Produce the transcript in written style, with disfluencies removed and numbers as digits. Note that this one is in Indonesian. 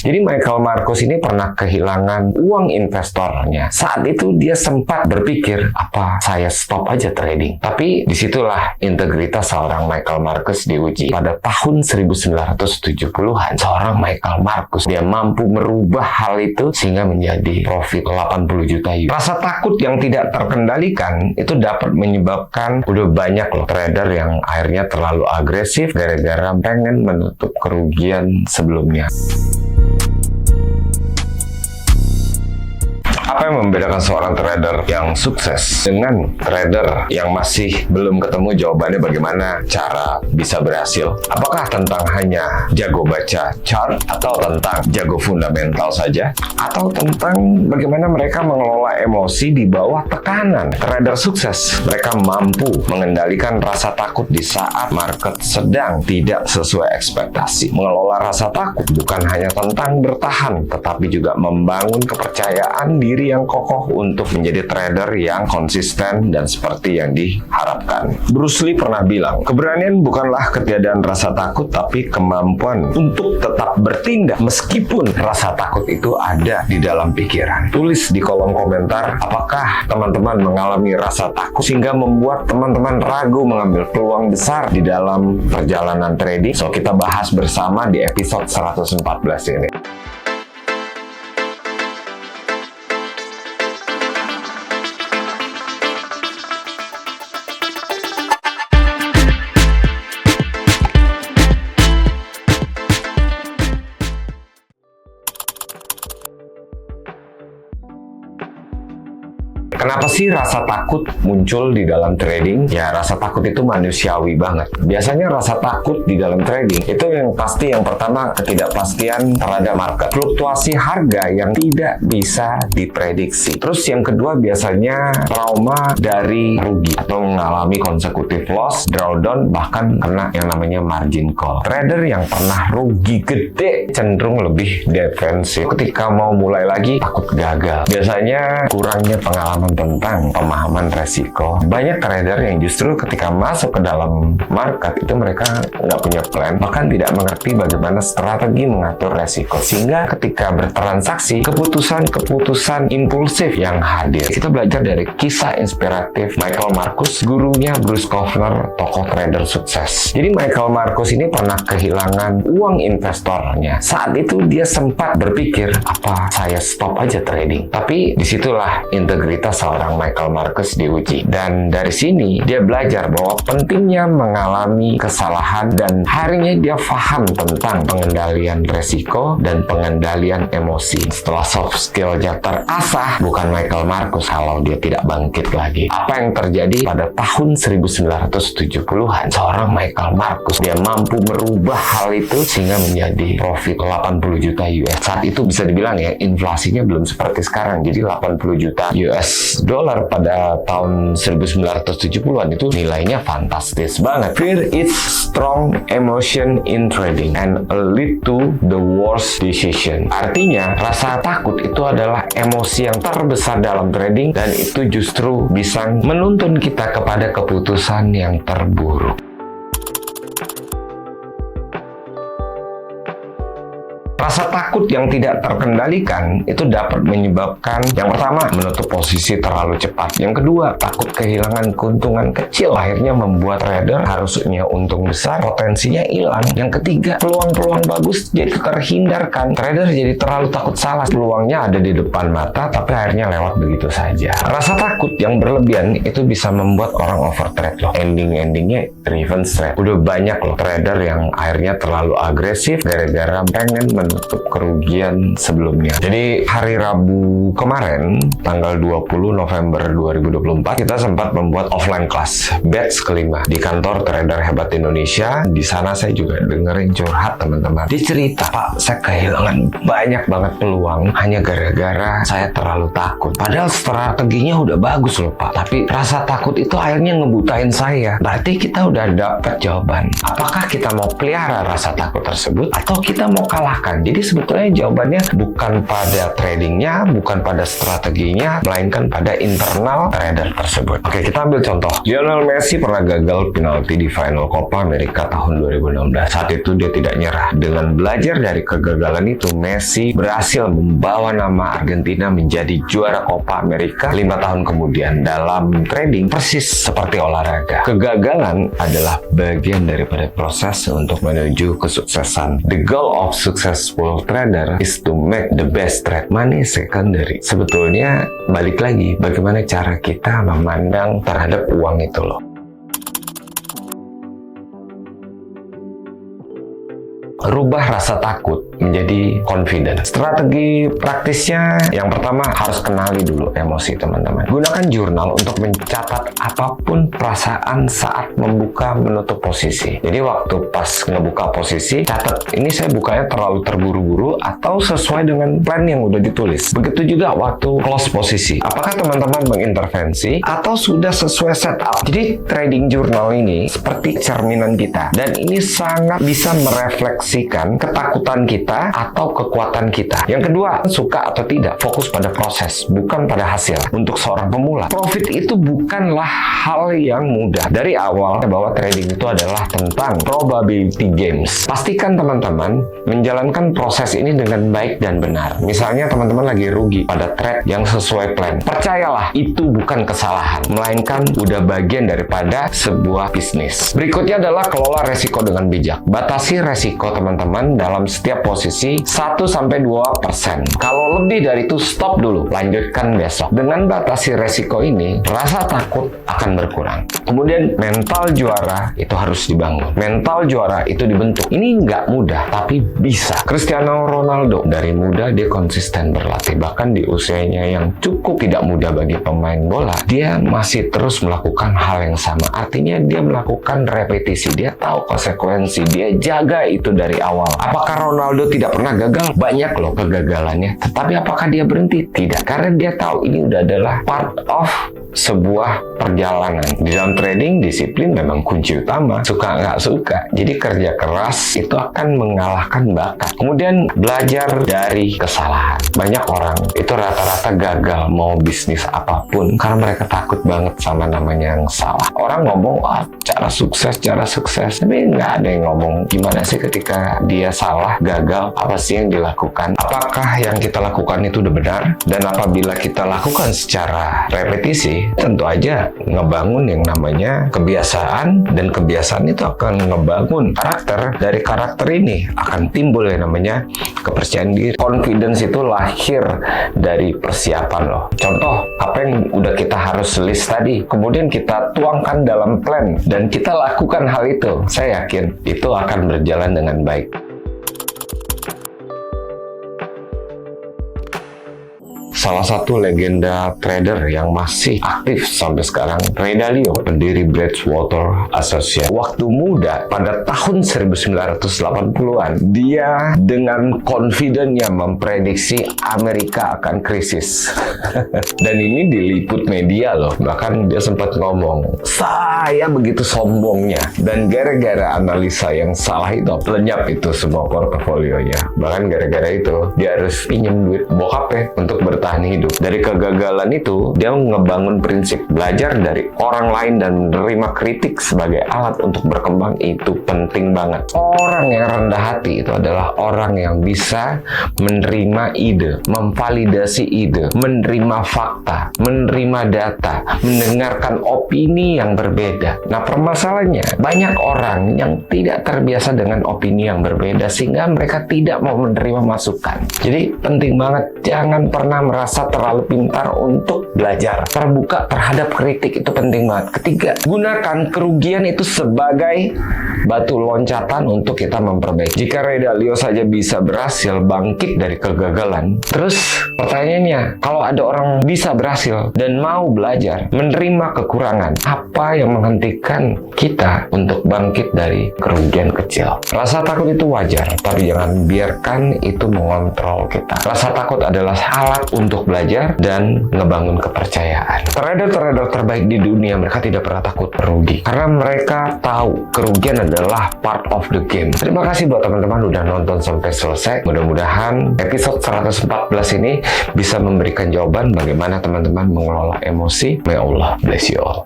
Jadi Michael Marcus ini pernah kehilangan uang investornya. Saat itu dia sempat berpikir, apa saya stop aja trading? Tapi disitulah integritas seorang Michael Marcus diuji. Pada tahun 1970-an, seorang Michael Marcus, dia mampu merubah hal itu sehingga menjadi profit 80 juta US. Rasa takut yang tidak terkendalikan itu dapat menyebabkan udah banyak loh trader yang akhirnya terlalu agresif gara-gara pengen menutup kerugian sebelumnya. Apa yang membedakan seorang trader yang sukses dengan trader yang masih belum ketemu jawabannya bagaimana cara bisa berhasil? Apakah tentang hanya jago baca chart, atau tentang jago fundamental saja, atau tentang bagaimana mereka mengelola emosi di bawah tekanan? Trader sukses, mereka mampu mengendalikan rasa takut di saat market sedang tidak sesuai ekspektasi. Mengelola rasa takut bukan hanya tentang bertahan, tetapi juga membangun kepercayaan diri yang kokoh untuk menjadi trader yang konsisten dan seperti yang diharapkan. Bruce Lee pernah bilang, keberanian bukanlah ketiadaan rasa takut, tapi kemampuan untuk tetap bertindak meskipun rasa takut itu ada di dalam pikiran. Tulis di kolom komentar, apakah teman-teman mengalami rasa takut sehingga membuat teman-teman ragu mengambil peluang besar di dalam perjalanan trading? So, kita bahas bersama di episode 114 ini. Kenapa sih rasa takut muncul di dalam trading? Ya, rasa takut itu manusiawi banget. Biasanya rasa takut di dalam trading itu yang pasti yang pertama ketidakpastian terhadap market. Fluktuasi harga yang tidak bisa diprediksi. Terus yang kedua biasanya trauma dari rugi atau mengalami consecutive loss, drawdown, bahkan kena yang namanya margin call. Trader yang pernah rugi gede cenderung lebih defensif. Ketika mau mulai lagi takut gagal. Biasanya kurangnya pengalaman tentang pemahaman resiko. Banyak trader yang justru ketika masuk ke dalam market itu mereka nggak punya plan, bahkan tidak mengerti bagaimana strategi mengatur resiko. Sehingga ketika bertransaksi, keputusan impulsif yang hadir. Kita belajar dari kisah inspiratif Michael Marcus, gurunya Bruce Kaufner, tokoh trader sukses. Jadi Michael Marcus ini pernah kehilangan uang investornya. Saat itu dia sempat berpikir, apa saya stop aja trading? Tapi disitulah integritas seorang Michael Marcus diuji. Dan dari sini dia belajar bahwa pentingnya mengalami kesalahan dan akhirnya dia paham tentang pengendalian resiko dan pengendalian emosi. Setelah soft skill-nya terasah, bukan Michael Marcus kalau dia tidak bangkit lagi. Apa yang terjadi pada tahun 1970-an? Seorang Michael Marcus, dia mampu merubah hal itu sehingga menjadi profit 80 juta US. Saat itu bisa dibilang ya, inflasinya belum seperti sekarang. Jadi 80 juta US dollar pada tahun 1970-an itu nilainya fantastis banget. Fear is strong emotion in trading and lead to the worst decision. Artinya, rasa takut itu adalah emosi yang terbesar dalam trading dan itu justru bisa menuntun kita kepada keputusan yang terburuk. Rasa takut yang tidak terkendalikan itu dapat menyebabkan yang pertama, menutup posisi terlalu cepat. Yang kedua, takut kehilangan keuntungan kecil. Akhirnya membuat trader harusnya untung besar, potensinya hilang. Yang ketiga, peluang-peluang bagus jadi terhindarkan. Trader jadi terlalu takut salah. Peluangnya ada di depan mata, tapi akhirnya lewat begitu saja. Rasa takut yang berlebihan itu bisa membuat orang overtrade loh. Ending-endingnya revenge trade. Udah banyak loh trader yang akhirnya terlalu agresif gara-gara pengen menutup kerugian sebelumnya. Jadi hari Rabu kemarin, tanggal 20 November 2024, kita sempat membuat offline class batch kelima di kantor Trader Hebat Indonesia. Di sana saya juga dengerin curhat teman-teman. Dia cerita, Pak, saya kehilangan banyak banget peluang hanya gara-gara saya terlalu takut. Padahal strateginya udah bagus loh, Pak. Tapi rasa takut itu akhirnya ngebutain saya. Berarti kita udah dapat jawaban. Apakah kita mau pelihara rasa takut tersebut atau kita mau kalahkan? Jadi sebetulnya Sebetulnya jawabannya bukan pada tradingnya, bukan pada strateginya, melainkan pada internal trader tersebut. Oke, kita ambil contoh. Lionel Messi pernah gagal penalti di final Copa America tahun 2016. Saat itu dia tidak nyerah. Dengan belajar dari kegagalan itu, Messi berhasil membawa nama Argentina menjadi juara Copa America 5 tahun kemudian. Dalam trading, persis seperti olahraga, kegagalan adalah bagian daripada proses untuk menuju kesuksesan. The goal of successful trader is to make the best trade. Money secondary. Sebetulnya balik lagi bagaimana cara kita memandang terhadap uang itu loh. Rubah rasa takut menjadi confident. Strategi praktisnya yang pertama harus kenali dulu emosi teman-teman. Gunakan jurnal untuk mencatat apapun perasaan saat membuka menutup posisi. Jadi waktu pas ngebuka posisi, catat ini saya bukanya terlalu terburu-buru atau sesuai dengan plan yang udah ditulis. Begitu juga waktu close posisi. Apakah teman-teman mengintervensi atau sudah sesuai setup? Jadi trading jurnal ini seperti cerminan kita dan ini sangat bisa merefleksikan ketakutan kita atau kekuatan kita. Yang kedua, suka atau tidak, fokus pada proses, bukan pada hasil. Untuk seorang pemula, profit itu bukanlah hal yang mudah. Dari awal, bahwa trading itu adalah tentang probability games. Pastikan teman-teman menjalankan proses ini dengan baik dan benar. Misalnya teman-teman lagi rugi pada trade yang sesuai plan. Percayalah, itu bukan kesalahan, melainkan udah bagian daripada sebuah bisnis. Berikutnya adalah kelola resiko dengan bijak. Batasi resiko teman-teman dalam setiap posisi 1-2%. Kalau lebih dari itu, stop dulu, lanjutkan besok. Dengan batasi resiko ini, rasa takut akan berkurang. Kemudian mental juara itu harus dibangun. Mental juara itu dibentuk. Ini nggak mudah, tapi bisa. Cristiano Ronaldo dari muda dia konsisten berlatih. Bahkan di usianya yang cukup tidak mudah bagi pemain bola, dia masih terus melakukan hal yang sama. Artinya dia melakukan repetisi. Dia tahu konsekuensi. Dia jaga itu dari awal. Apakah Ronaldo tidak pernah gagal? Banyak loh kegagalannya. Tetapi apakah dia berhenti? Tidak. Karena dia tahu ini udah adalah part of sebuah perjalanan. Di dalam trading, disiplin memang kunci utama. Suka nggak suka. Jadi kerja keras itu akan mengalahkan bakat. Kemudian belajar dari kesalahan. Banyak orang itu rata-rata gagal mau bisnis apapun karena mereka takut banget sama namanya yang salah. Orang ngomong, cara sukses. Tapi nggak ada yang ngomong gimana sih ketika dia salah, gagal, apa sih yang dilakukan? Apakah yang kita lakukan itu udah benar? Dan apabila kita lakukan secara repetisi, tentu aja ngebangun yang namanya kebiasaan, dan kebiasaan itu akan ngebangun karakter. Dari karakter ini akan timbul yang namanya kepercayaan diri. Confidence itu lahir dari persiapan loh. Contoh, apa yang udah kita harus list tadi, kemudian kita tuangkan dalam plan, dan kita lakukan hal itu. Saya yakin itu akan berjalan dengan baik. Salah satu legenda trader yang masih aktif sampai sekarang, Ray Dalio, pendiri Bridgewater Associates. Waktu muda, pada tahun 1980-an, dia dengan confident-nya memprediksi Amerika akan krisis. Dan ini diliput media loh. Bahkan dia sempat ngomong, saya begitu sombongnya. Dan gara-gara analisa yang salah itu, lenyap itu semua portofolionya. Bahkan gara-gara itu, dia harus pinjam duit bokapnya untuk bertahan hidup. Dari kegagalan itu, dia ngebangun prinsip belajar dari orang lain dan menerima kritik sebagai alat untuk berkembang. Itu penting banget. Orang yang rendah hati itu adalah orang yang bisa menerima ide, memvalidasi ide, menerima fakta, menerima data, mendengarkan opini yang berbeda. Nah, permasalahannya, banyak orang yang tidak terbiasa dengan opini yang berbeda sehingga mereka tidak mau menerima masukan. Jadi penting banget, jangan pernah merasa terlalu pintar untuk belajar. Terbuka terhadap kritik itu penting banget. Ketiga, gunakan kerugian itu sebagai batu loncatan untuk kita memperbaiki. Jika Ray Dalio saja bisa berhasil bangkit dari kegagalan, terus pertanyaannya, kalau ada orang bisa berhasil dan mau belajar, menerima kekurangan, apa yang menghentikan kita untuk bangkit dari kerugian kecil? Rasa takut itu wajar, tapi jangan biarkan itu mengontrol kita. Rasa takut adalah alat untuk untuk belajar dan ngebangun kepercayaan. Trader-trader terbaik di dunia, mereka tidak pernah takut merugi karena mereka tahu kerugian adalah part of the game. Terima kasih buat teman-teman udah nonton sampai selesai. Mudah-mudahan episode 114 ini bisa memberikan jawaban bagaimana teman-teman mengelola emosi. May Allah bless you all.